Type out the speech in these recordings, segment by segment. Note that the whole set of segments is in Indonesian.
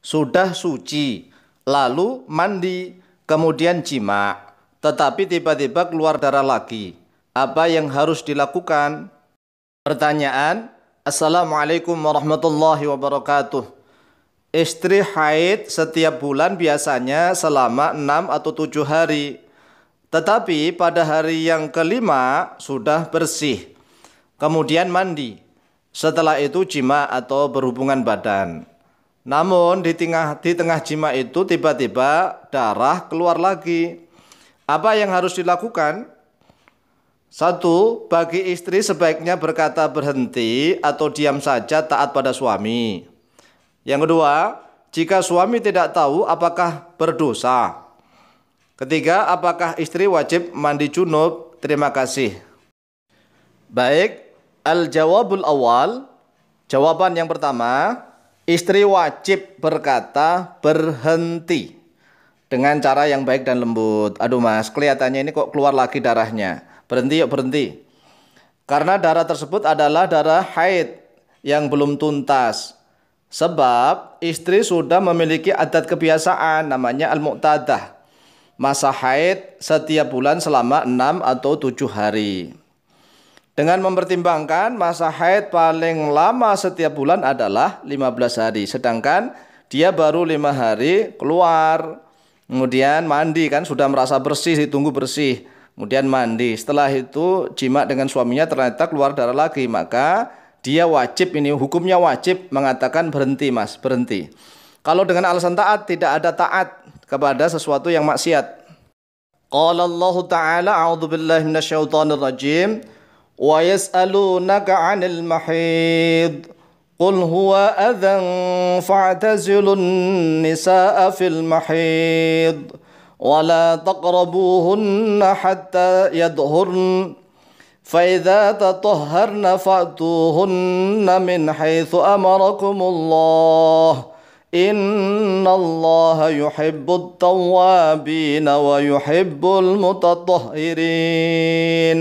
sudah suci, lalu mandi, kemudian jima, tetapi tiba-tiba keluar darah lagi. Apa yang harus dilakukan? Pertanyaan. Assalamualaikum warahmatullahi wabarakatuh. Istri haid setiap bulan biasanya selama 6 atau 7 hari. Tetapi pada hari yang kelima sudah bersih. Kemudian mandi. Setelah itu jima atau berhubungan badan. Namun di tengah jima itu tiba-tiba darah keluar lagi. Apa yang harus dilakukan? Satu, bagi istri sebaiknya berkata berhenti atau diam saja taat pada suami. Yang kedua, jika suami tidak tahu apakah berdosa. Ketiga, apakah istri wajib mandi junub? Terima kasih. Baik, al-jawabul awal. Jawaban yang pertama, istri wajib berkata berhenti dengan cara yang baik dan lembut. Aduh mas, kelihatannya ini kok keluar lagi darahnya. Berhenti yuk, berhenti. Karena darah tersebut adalah darah haid yang belum tuntas. Sebab istri sudah memiliki adat kebiasaan namanya al-mu'tadah. Masa haid setiap bulan selama 6 atau 7 hari. Dengan mempertimbangkan masa haid paling lama setiap bulan adalah 15 hari. Sedangkan dia baru 5 hari keluar. Kemudian mandi kan sudah merasa bersih, ditunggu bersih. Kemudian mandi. Setelah itu jima dengan suaminya ternyata keluar darah lagi. Maka dia wajib, ini hukumnya wajib mengatakan berhenti mas, berhenti. Kalau dengan alasan taat, tidak ada taat kepada sesuatu yang maksiat. Qala Allah Ta'ala, a'udzu billahi minasyaitonir rajim. Wa yas'alunaka 'anil mahid. Qul huwa adhan fa'tazilun nisaa fil mahid. Wa la taqrabuhunna hatta yadhhurn. فَإِذَا تَطَهَّرْنَ فَأْتُوهُنَّ مِنْ حَيْثُ أَمَرَكُمُ اللَّهُ إِنَّ اللَّهَ يُحِبُّ التَّوَّابِينَ وَيُحِبُّ الْمُتَطَهِّرِينَ.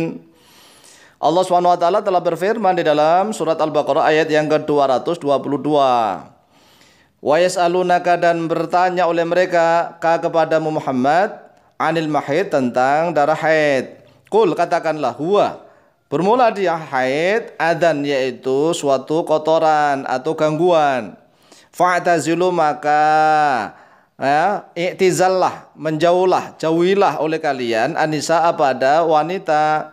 Allah SWT telah berfirman di dalam surat Al-Baqarah ayat yang ke-222. Wa yas'alunaka, dan bertanya oleh mereka kepadamu Muhammad, anil mahid, tentang darah haid. Qul, katakanlah, huwa, bermula dia haid, adan, yaitu suatu kotoran atau gangguan. Fa'tazilu, maka i'tizallah, menjauhlah, jauhilah oleh kalian anisa pada wanita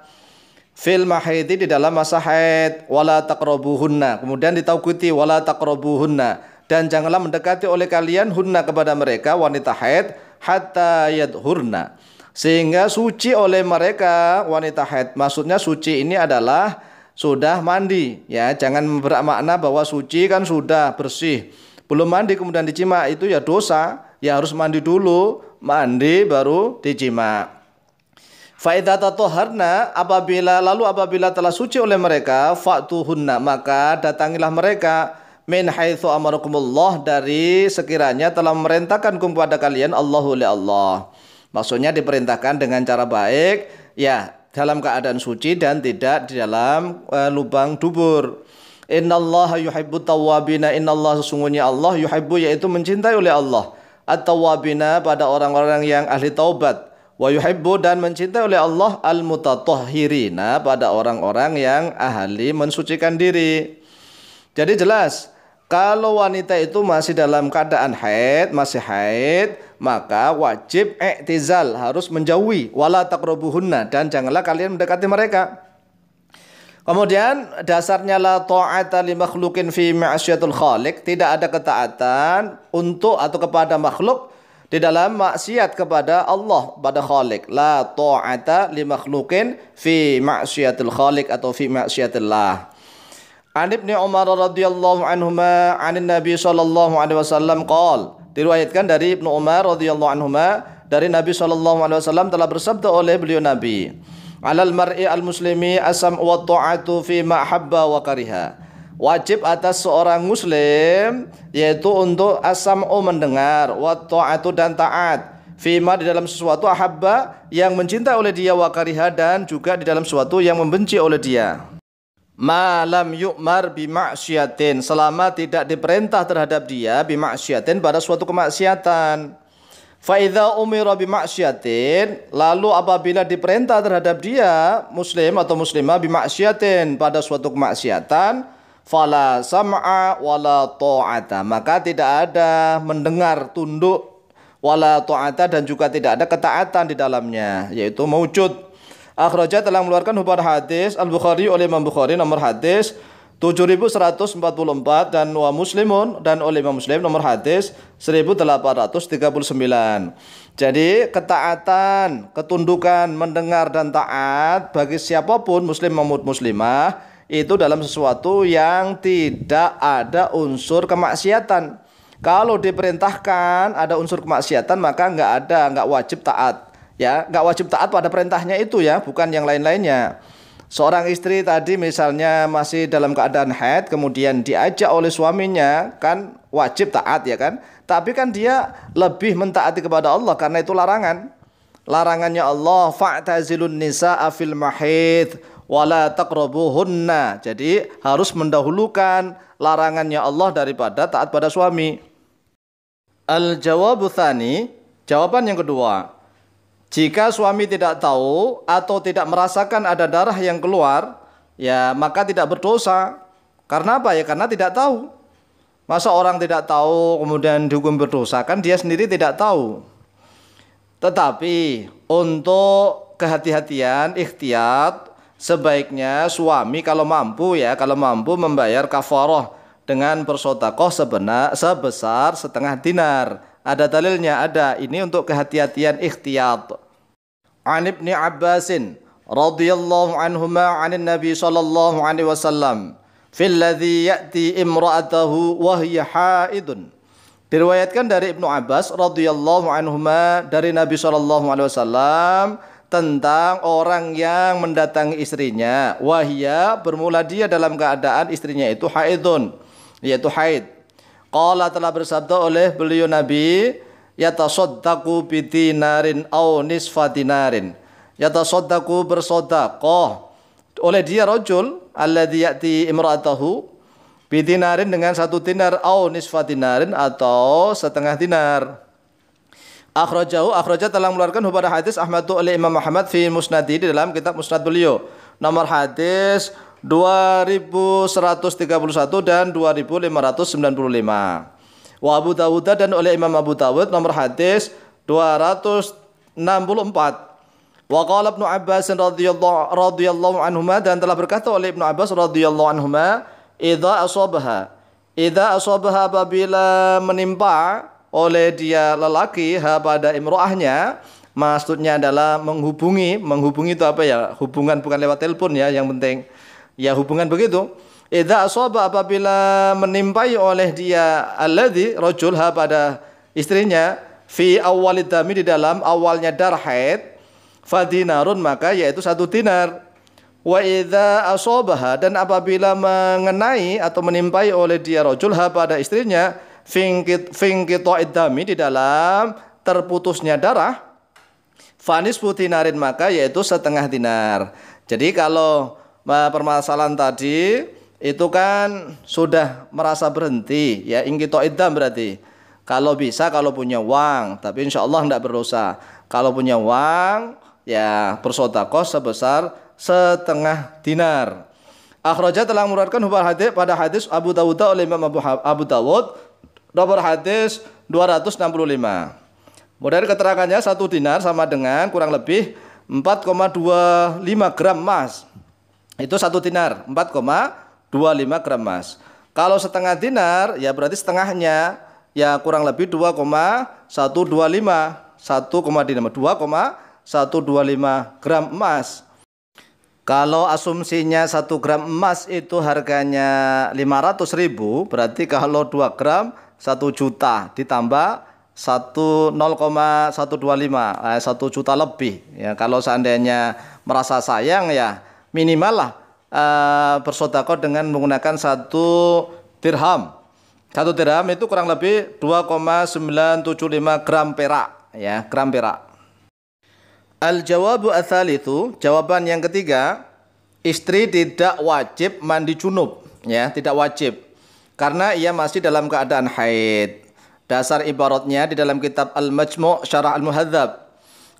fil mahidi, di dalam masa haid. Wala taqrabuhunna, kemudian ditauquti wala taqrabuhunna, dan janganlah mendekati oleh kalian hunna kepada mereka wanita haid hatta yadhurna, sehingga suci oleh mereka wanita haid. Maksudnya suci ini adalah sudah mandi, ya. Jangan bermakna bahwa suci kan sudah bersih, belum mandi kemudian dijima, itu ya dosa. Ya harus mandi dulu, mandi baru dijima. Fa idza tatahharna, apabila telah suci oleh mereka, fa'tuhunna, maka datangilah mereka min haitsu amarakumullah, dari sekiranya telah memerintahkan kepada kalian Allahu li Allah. Maksudnya diperintahkan dengan cara baik, ya, dalam keadaan suci dan tidak di dalam lubang dubur. Innallaha yuhibbut tawwabina, innallaha, sesungguhnya Allah, yuhibbu, yaitu mencintai oleh Allah, at-tawwabina, pada orang-orang yang ahli taubat, wa yuhibbu, dan mencintai oleh Allah, al-mutatahhirina, pada orang-orang yang ahli mensucikan diri. Jadi jelas, kalau wanita itu masih dalam keadaan haid, masih haid, maka wajib i'tizal, harus menjauhi, wala taqrabuhunna, dan janganlah kalian mendekati mereka. Kemudian dasarnya la ta'ata li makhluqin fi ma'syiatul khaliq, tidak ada ketaatan untuk atau kepada makhluk di dalam maksiat kepada Allah, pada khaliq. La ta'ata li makhluqin fi ma'syiatil khaliq atau fi ma'syiatillah. An Ibnu Umar radhiyallahu anhuma 'anin Nabi sallallahu alaihi wasallam qol, diriwayatkan dari Ibnu Umar radhiyallahu anhuma dari Nabi sallallahu alaihi wasallam telah bersabda oleh beliau Nabi, alal mar'i al muslimi asam wa ta'atu fi ma habba wa kariha, wajib atas seorang muslim yaitu untuk asam-u, mendengar, wa ta'atu, dan taat, fima, di dalam sesuatu, ahabba, yang mencintai oleh dia, wa kariha, dan juga di dalam sesuatu yang membenci oleh dia. ma lam yu'mar bima'syiatin, selama tidak diperintah terhadap dia bima'syiatin pada suatu kemaksiatan. Fa idza umira bima'syiatin, lalu apabila diperintah terhadap dia muslim atau muslimah bima'syiatin pada suatu kemaksiatan, fala sam'a wala ta'ata, maka tidak ada mendengar tunduk, wala ta'ata, dan juga tidak ada ketaatan di dalamnya, yaitu maujud. Akhraja telah mengeluarkan hubbar hadis Al-Bukhari oleh Imam Bukhari nomor hadis 7144 dan wa Muslimun dan oleh Imam Muslim nomor hadis 1839. Jadi ketaatan, ketundukan, mendengar dan taat bagi siapapun muslim maupun muslimah itu dalam sesuatu yang tidak ada unsur kemaksiatan. Kalau diperintahkan ada unsur kemaksiatan maka nggak wajib taat. Ya, nggak wajib taat pada perintahnya itu ya, bukan yang lain-lainnya. Seorang istri tadi misalnya masih dalam keadaan haid, kemudian diajak oleh suaminya, kan wajib taat ya kan. Tapi kan dia lebih mentaati kepada Allah karena itu larangan. Larangannya Allah, fa'tazilun nisa'a fil mahid wala taqrabuhunna. Jadi harus mendahulukan larangannya Allah daripada taat pada suami. Al-jawabu tsani, jawaban yang kedua. Jika suami tidak tahu atau tidak merasakan ada darah yang keluar, ya maka tidak berdosa. Karena apa ya? Karena tidak tahu. Masa orang tidak tahu kemudian dihukum berdosa? Kan dia sendiri tidak tahu. Tetapi untuk kehati-hatian, ikhtiyat, sebaiknya suami kalau mampu membayar kafarah dengan bersedekah sebesar setengah dinar. Ada dalilnya, ada. Ini untuk kehati-hatian ikhtiyat. An Ibni Abbasin radhiyallahu anhuma 'anil Nabi sallallahu alaihi wasallam fil ladzi ya'ti imra'atahu wa hiya haidun. Diriwayatkan dari Ibnu Abbas radhiyallahu anhuma dari Nabi sallallahu alaihi wasallam tentang orang yang mendatangi istrinya, wahia bermula dia dalam keadaan istrinya itu haidun, yaitu haid. Qala telah bersabda oleh beliau Nabi, yatasaddaqu bidinarin aw nisfa dinarin. Yatasaddaqu bersedekah oleh dia rajul alladzi ya'ti imra'atahu bidinarin dengan 1 dinar aw nisfa dinarin atau setengah dinar. Akhraja telah mengeluarkan hubbar hadis Ahmad oleh Imam Muhammad fi musnadi di dalam kitab musnad beliau. Nomor hadis 2131 dan 2595. Wa Abu Dawud dan oleh Imam Abu Dawud nomor hadis 264. Wa qala Ibnu Abbas radhiyallahu anhuma, dan telah berkata oleh Ibnu Abbas radhiyallahu anhuma, idza asabaha apabila menimpa oleh dia lelaki pada imro'ahnya, maksudnya adalah menghubungi itu apa ya? Hubungan bukan lewat telepon ya, yang penting ya hubungan begitu. Idza asaba apabila menimpai oleh dia alladzi rajul pada istrinya fi awwalid dami di dalam awalnya darah haid, fadinarun maka yaitu 1 dinar. Wa idza asabaha, dan apabila mengenai atau menimpai oleh dia rajul pada istrinya finqita'id dami di dalam terputusnya darah, fanisfu dinarin maka yaitu setengah dinar. Jadi kalau permasalahan tadi itu kan sudah merasa berhenti ya, inqita'id dam berarti. Kalau bisa, kalau punya uang, tapi insya Allah tidak berdosa. Kalau punya uang ya bersedekah sebesar setengah dinar. Akhraja telah mengeluarkan hubbar hadis pada hadis Abu Dawud oleh Imam Abu Dawud nomor hadis 265. Model keterangannya 1 dinar sama dengan kurang lebih 4,25 gram emas. Itu 1 dinar 4,25 gram emas. Kalau setengah dinar ya berarti setengahnya ya kurang lebih 2,125 gram emas. Kalau asumsinya 1 gram emas itu harganya 500.000, berarti kalau 2 gram 1 juta ditambah 0,125 1 juta lebih ya. Kalau seandainya merasa sayang ya minimal lah bersedekah dengan menggunakan 1 dirham. 1 dirham itu kurang lebih 2,975 gram perak ya, gram perak. Al-jawabu ats-tsalitsu, jawaban yang ketiga, istri tidak wajib mandi junub, ya, tidak wajib. Karena ia masih dalam keadaan haid. Dasar ibaratnya di dalam kitab Al-Majmu' Syarah Al-Muhadzab.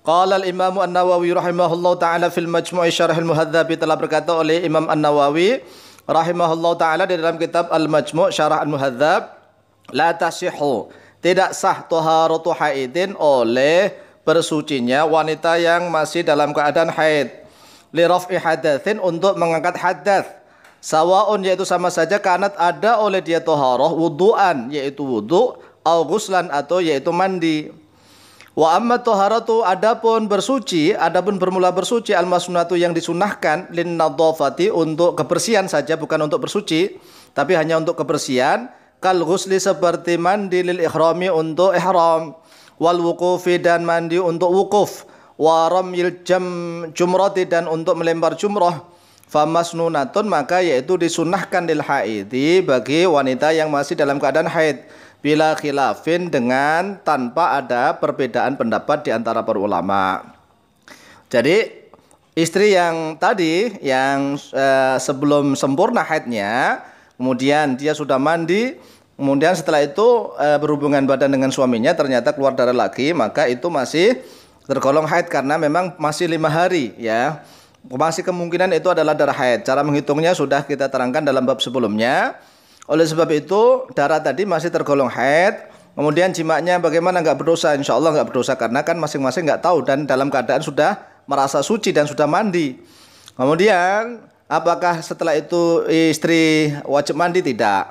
Qala al-Imam An-Nawawi rahimahullahu taala fil Majmu' Syarah Al-Muhadzab, telah berkata oleh Imam An-Nawawi rahimahullahu taala di dalam kitab Al-Majmu' Syarah Al-Muhadzab, la tasihhu, tidak sah taharatu haidin oleh bersucinya wanita yang masih dalam keadaan haid. Li raf'i hadatsin, untuk mengangkat hadas. Sawaun, yaitu sama saja, kanat ada oleh dia taharah wudu'an, yaitu wudu, au ghuslan, atau yaitu mandi. Wa amma taharatu, adapun bersuci, adapun bermula bersuci, al-masnunatu, yang disunahkan, lin nadhafati, untuk kebersihan saja, bukan untuk bersuci, tapi hanya untuk kebersihan. Kal ghusli, seperti mandi, lil ihrami, untuk ihram, wal wuqufi, dan mandi untuk wukuf, wa ramyil jumrati, dan untuk melempar jumrah. Famasnunatun, maka yaitu disunahkan lil haidi, bagi wanita yang masih dalam keadaan haid, bila khilafin, dengan tanpa ada perbedaan pendapat di antara para ulama. Jadi istri yang tadi yang sebelum sempurna haidnya, kemudian dia sudah mandi, kemudian setelah itu berhubungan badan dengan suaminya, ternyata keluar darah lagi, maka itu masih tergolong haid karena memang masih 5 hari, ya. Masih kemungkinan itu adalah darah haid. Cara menghitungnya sudah kita terangkan dalam bab sebelumnya. Oleh sebab itu darah tadi masih tergolong haid. Kemudian jimaknya bagaimana, nggak berdosa? Insya Allah nggak berdosa, karena kan masing-masing nggak tahu dan dalam keadaan sudah merasa suci dan sudah mandi. Kemudian apakah setelah itu istri wajib mandi? Tidak,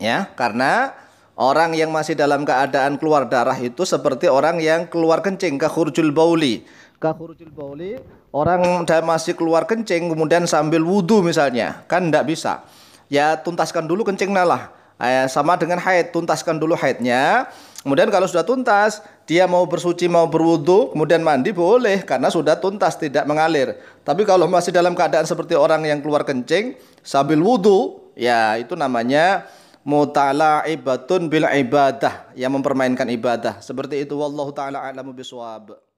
ya, karena orang yang masih dalam keadaan keluar darah itu seperti orang yang keluar kencing, kakhurjul bauli. Kakhurjul bauli, orang masih keluar kencing kemudian sambil wudu misalnya, kan tidak bisa. Ya, tuntaskan dulu kencingnya lah. Sama dengan haid, tuntaskan dulu haidnya. Kemudian kalau sudah tuntas, dia mau bersuci, mau berwudu, kemudian mandi, boleh, karena sudah tuntas, tidak mengalir. Tapi kalau masih dalam keadaan seperti orang yang keluar kencing sambil wudu, ya itu namanya mutala'ibatun bil ibadah, yang mempermainkan ibadah. Seperti itu, wallahu taala a'lamu bishawab.